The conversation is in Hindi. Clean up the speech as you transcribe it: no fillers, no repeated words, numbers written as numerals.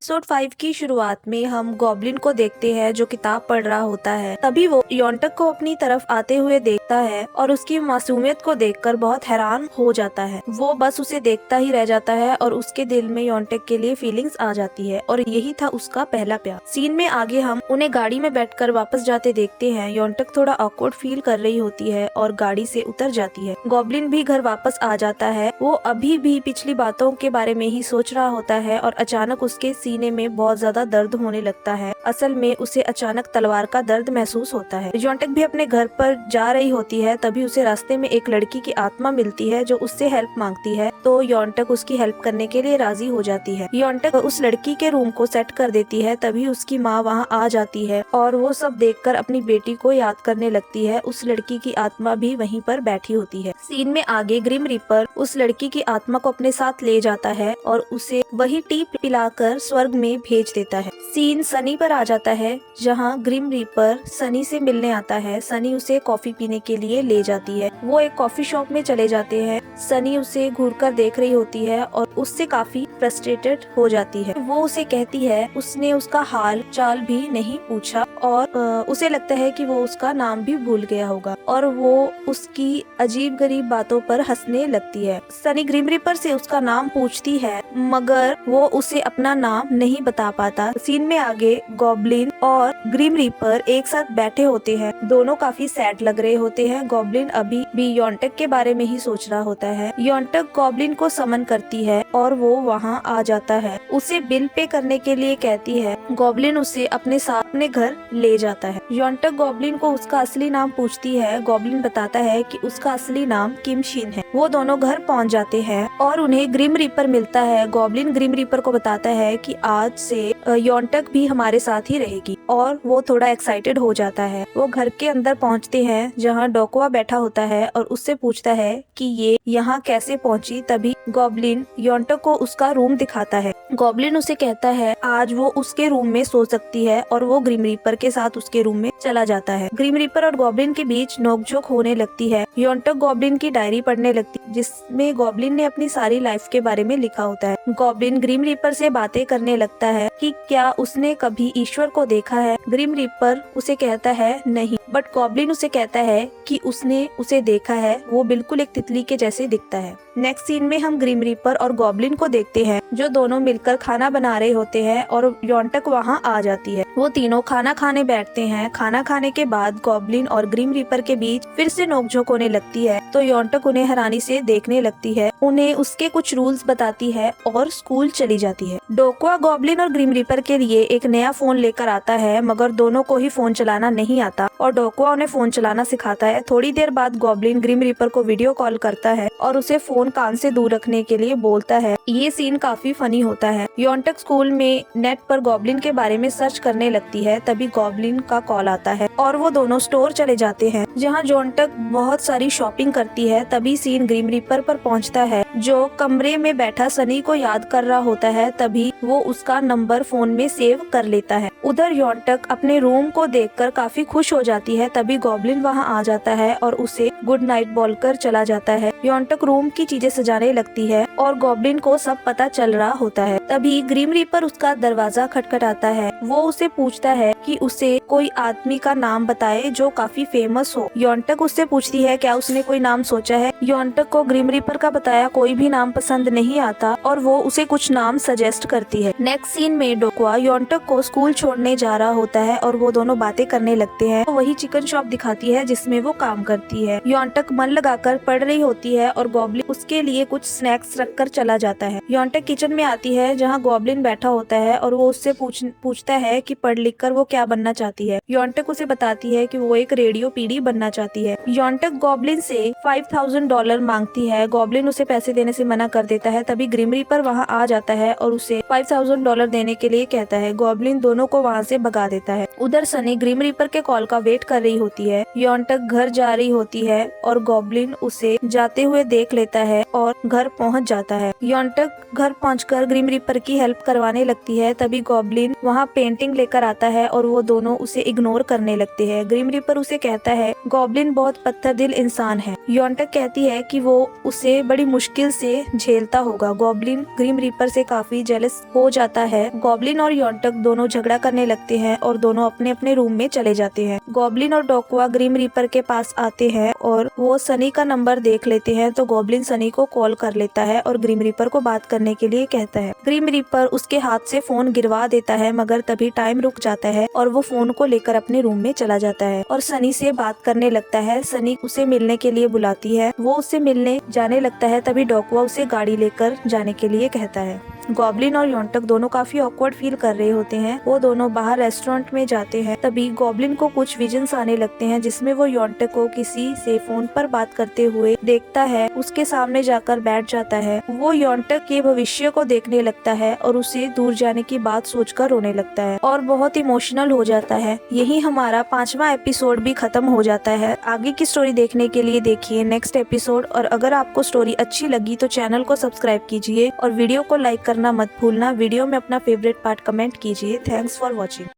एपिसोड 5 की शुरुआत में हम गॉब्लिन को देखते हैं जो किताब पढ़ रहा होता है। तभी वो योंटक को अपनी तरफ आते हुए देखता है और उसकी मासूमियत को देखकर बहुत हैरान हो जाता है। वो बस उसे देखता ही रह जाता है और उसके दिल में योंटक के लिए फीलिंग्स आ जाती है और यही था उसका पहला प्यार। सीन में आगे हम उन्हें गाड़ी में बैठकर वापस जाते देखते हैं। योंटक थोड़ा ऑकवर्ड फील कर रही होती है और गाड़ी से उतर जाती है। गॉब्लिन भी घर वापस आ जाता है। वो अभी भी पिछली बातों के बारे में ही सोच रहा होता है और अचानक उसके सीने में बहुत ज्यादा दर्द होने लगता है। असल में उसे अचानक तलवार का दर्द महसूस होता है। योंटक भी अपने घर पर जा रही होती है, तभी उसे रास्ते में एक लड़की की आत्मा मिलती है जो उससे हेल्प मांगती है, तो योंटक उसकी हेल्प करने के लिए राजी हो जाती है। योंटक उस लड़की के रूम को सेट कर देती है, तभी उसकी माँ वहाँ आ जाती है और वो सब देखकर अपनी बेटी को याद करने लगती है। उस लड़की की आत्मा भी वहीं पर बैठी होती है। सीन में आगे ग्रिम रीपर उस लड़की की आत्मा को अपने साथ ले जाता है और उसे वही टी पिलाकर स्वर्ग में भेज देता है। सीन सनी पर आ जाता है, जहाँ ग्रिम रीपर सनी से मिलने आता है। सनी उसे कॉफी पीने के लिए ले जाती है। वो एक कॉफी शॉप में चले जाते हैं। सनी उसे घूरकर देख रही होती है और उससे काफी फ्रस्ट्रेटेड हो जाती है। वो उसे कहती है उसने उसका हाल चाल भी नहीं पूछा और उसे लगता है कि वो उसका नाम भी भूल गया होगा और वो उसकी अजीब गरीब बातों पर हंसने लगती है। सनी ग्रिम रीपर से उसका नाम पूछती है मगर वो उसे अपना नाम नहीं बता पाता। सीन में आगे गॉब्लिन और ग्रिम रीपर एक साथ बैठे होते हैं। दोनों काफी सैड लग रहे होते हैं। गॉब्लिन अभी भी योंटक के बारे में ही सोच रहा होता है। योंटक गॉब्लिन को समन करती है और वो वहाँ आ जाता है। उसे बिल पे करने के लिए कहती है। गॉब्लिन उसे अपने साथ अपने घर ले जाता है। योंटक गॉब्लिन को उसका असली नाम पूछती है। गॉब्लिन बताता है कि उसका असली नाम किम शिन है। वो दोनों घर पहुँच जाते हैं और उन्हें ग्रिम रीपर मिलता है। गॉब्लिन ग्रिम रीपर को बताता है कि आज से योंटक भी हमारे साथ ही रहेगी और वो थोड़ा एक्साइटेड हो जाता है। वो घर के अंदर पहुंचते हैं, जहां डोकवा बैठा होता है और उससे पूछता है कि ये यहाँ कैसे पहुंची। तभी गॉब्लिन योंटक को उसका रूम दिखाता है। गॉब्लिन उसे कहता है आज वो उसके रूम में सो सकती है और वो ग्रिम रीपर के साथ उसके रूम में चला जाता है। ग्रिम रीपर और गॉब्लिन के बीच नोकझोंक होने लगती है। योंटक गॉब्लिन की डायरी पढ़ने लगती है, जिसमें गॉब्लिन ने अपनी सारी लाइफ के बारे में लिखा होता है। गॉब्लिन ग्रिम रीपर से बातें करने लगता है कि क्या उसने कभी ईश्वर को देखा है। ग्रिम रीपर उसे कहता है नहीं, बट गॉब्लिन उसे कहता है कि उसने उसे देखा है। वो बिल्कुल एक तितली के जैसे दिखता है। नेक्स्ट सीन में हम ग्रिम रीपर और गॉब्लिन को देखते हैं, जो दोनों मिलकर खाना बना रहे होते हैं और योंटक वहाँ आ जाती है। वो तीनों खाना खाने बैठते हैं। खाना खाने के बाद गॉब्लिन और ग्रिम रीपर के बीच फिर से नोकझोंक होने लगती है, तो योंटक उन्हें हैरानी से देखने लगती है, उन्हें उसके कुछ रूल्स बताती है और स्कूल चली जाती है। डोकवा गॉब्लिन और ग्रिम रीपर के लिए एक नया फोन लेकर आता है, मगर दोनों को ही फोन चलाना नहीं आता और डोकवा उन्हें फोन चलाना सिखाता है। थोड़ी देर बाद गॉब्लिन ग्रिम रीपर को वीडियो कॉल करता है और उसे फोन कान से दूर रखने के लिए बोलता है। ये सीन काफी फनी होता है। योंटक स्कूल में नेट पर गॉब्लिन के बारे में सर्च करने लगती है, तभी गॉब्लिन का कॉल आता है और वो दोनों स्टोर चले जाते हैं, जहाँ योंटक बहुत सारी शॉपिंग करती है। तभी सीन ग्रिम रीपर पर पहुँचता है, जो कमरे में बैठा सनी को याद कर रहा होता है। तभी वो उसका नंबर फोन में सेव कर लेता है। उधर योंटक अपने रूम को देखकर काफी खुश हो जाती है। तभी गॉब्लिन वहाँ आ जाता है और उसे गुड नाइट बोलकर चला जाता है। योंटक रूम की चीजें सजाने लगती है और गॉब्लिन को सब पता चल रहा होता है। तभी ग्रिम रीपर उसका दरवाजा खटखटाता है। वो उसे पूछता है कि उसे कोई आदमी का नाम बताए जो काफी फेमस हो। योंटक उससे पूछती है क्या उसने कोई नाम सोचा है। योंटक को ग्रिम रीपर का बताया कोई भी नाम पसंद नहीं आता और वो उसे कुछ नाम सजेस्ट करती है। नेक्स्ट सीन में डोकवा योंटक को स्कूल छोड़ने जा रहा होता है और वो दोनों बातें करने लगते हैं। तो वही चिकन शॉप दिखाती है जिसमें वो काम करती है। योंटक मन लगाकर पढ़ रही होती है और गॉब्लिन उसके लिए कुछ स्नैक्स रखकर चला जाता है। योंटक किचन में आती है, जहाँ गॉब्लिन बैठा होता है और वो उससे पूछता है कि पढ़ लिख कर वो क्या बनना चाहती है। योंटक उसे बताती है कि वो एक रेडियो पीडी बनना चाहती है। योंटक गॉब्लिन से $5000 मांगती है। गॉब्लिन उसे पैसे देने से मना कर देता है। तभी ग्रिम रीपर वहाँ आ जाता है और उसे $5000 देने के लिए कहता है। गॉब्लिन दोनों को वहाँ से भगा देता है। उधर सनी ग्रिम रीपर के कॉल का वेट कर रही होती है। योंटक घर जा रही होती है और गॉब्लिन उसे जाते हुए देख लेता है और घर पहुंच जाता है। योंटक घर पहुंचकर ग्रिम रीपर की हेल्प करवाने लगती है। तभी गॉब्लिन वहां पेंटिंग लेकर आता है और वो दोनों उसे इग्नोर करने लगते हैं। ग्रिम रीपर उसे कहता है गॉब्लिन बहुत पत्थर दिल इंसान है। योंटक कहती है कि वो उसे बड़ी मुश्किल से झेलता होगा। गॉब्लिन ग्रिम रीपर से काफी जेलस हो जाता है। गॉब्लिन और योंटक दोनों झगड़ा करने लगते हैं और दोनों अपने अपने रूम में चले जाते हैं। गॉब्लिन और डोक्वा ग्रिम रीपर के पास आते हैं और वो सनी का नंबर देख लेते हैं, तो गॉब्लिन सनी को कॉल कर लेता है और ग्रिम रीपर को बात करने के लिए कहता है। ग्रिम रीपर उसके हाथ से फोन गिरवा देता है, मगर तभी टाइम रुक जाता है और वो फोन को लेकर अपने रूम में चला जाता है और सनी से बात करने लगता है। सनी उसे मिलने के लिए बुलाती है। वो उससे मिलने जाने लगता है, तभी डोक्वा उसे गाड़ी लेकर जाने के लिए कहता है। गॉब्लिन और योंटक दोनों काफी ऑकवर्ड फील कर रहे होते हैं। वो दोनों बाहर रेस्टोरेंट में जाते हैं। तभी गॉब्लिन को कुछ विजन्स आने लगते हैं, जिसमें वो योंटक को किसी से फोन पर बात करते हुए देखता है। उसके सामने जाकर बैठ जाता है। वो योंटक के भविष्य को देखने लगता है और उसे दूर जाने की बात सोचकर रोने लगता है और बहुत इमोशनल हो जाता है। यही हमारा 5वां एपिसोड भी खत्म हो जाता है। आगे की स्टोरी देखने के लिए देखिए नेक्स्ट एपिसोड। और अगर आपको स्टोरी अच्छी लगी तो चैनल को सब्सक्राइब कीजिए और वीडियो को लाइक करना मत भूलना। वीडियो में अपना फेवरेट पार्ट कमेंट कीजिए। Thanks for watching.